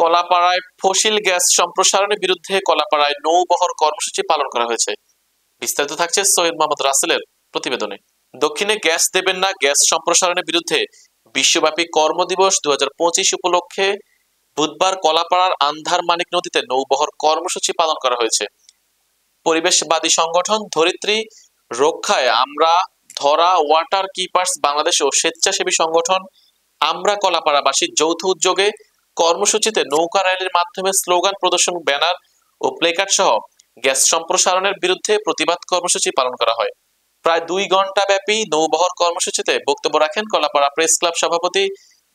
কলাপাড়ায় fossil gas সম্প্রসারণের বিরুদ্ধে কলাপাড়ায় নৌবহর কর্মসূচি পালন করা হয়েছে। বিস্তারিত থাকছে সৈয়দ মোহাম্মদ রাসেলের প্রতিবেদনে। দক্ষিণে গ্যাস দেবেন না, গ্যাস সম্প্রসারণের বিরুদ্ধে বিশ্বব্যাপী কর্মদিবস 2025 উপলক্ষে বুধবার কলাপাড়ার আন্ধার মানিক নদীতে নৌবহর কর্মসূচি পালন করা হয়েছে। পরিবেশবাদী সংগঠন ধরিত্রী রক্ষায় আমরা, ধরা ওয়াটার কিপার্স বাংলাদেশ ও স্বেচ্ছাসেবী সংগঠন আমরা কলাপাড়াবাসীর যৌথ উদ্যোগে কর্মসূচিতে নৌকা র্যালির মাধ্যমে স্লোগান প্রদর্শন, ব্যানার ও প্লেকার্ড সহ গ্যাস সম্প্রসারণের বিরুদ্ধে প্রতিবাদ কর্মসূচি পালন করা হয়। প্রায় 2 ঘন্টা ব্যাপী নৌবহর কর্মসূচিতে বক্তব্য রাখেন কলাপাড়া প্রেস ক্লাব সভাপতি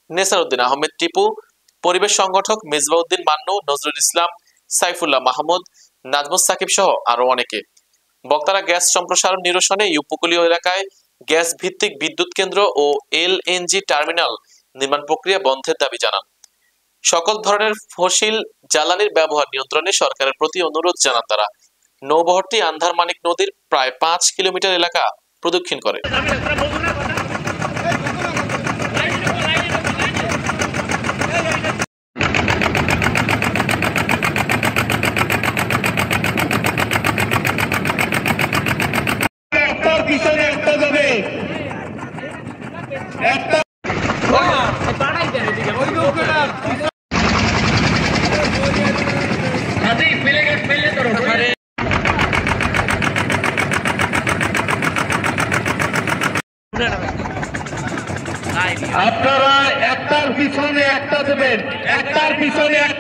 নেসার উদ্দিন আহমেদ টিপু, পরিবেশ সংগঠক মেজবাউদ্দিন মান্নু, নজরুল ইসলাম, সাইফুল্লাহ মাহমুদ, নাজমুস সাকিব সহ আরো অনেকে। বক্তারা গ্যাস সম্প্রসারণ নিরসনে উপকূলীয় এলাকায় গ্যাস ভিত্তিক বিদ্যুৎ কেন্দ্র ও এলএনজি টার্মিনাল নির্মাণ প্রক্রিয়া বন্ধের দাবি জানান। সকল ধরনের ফসিল জ্বালানির ব্যবহার নিয়ন্ত্রণে সরকারের প্রতি অনুরোধ জানান তারা। নৌবহরটি আন্ধার মানিক নদীর প্রায় 5 কিলোমিটার এলাকা প্রদক্ষিণ করে। আপনারা একটার পিছনে একটা দেবেন, একটার পিছনে একটা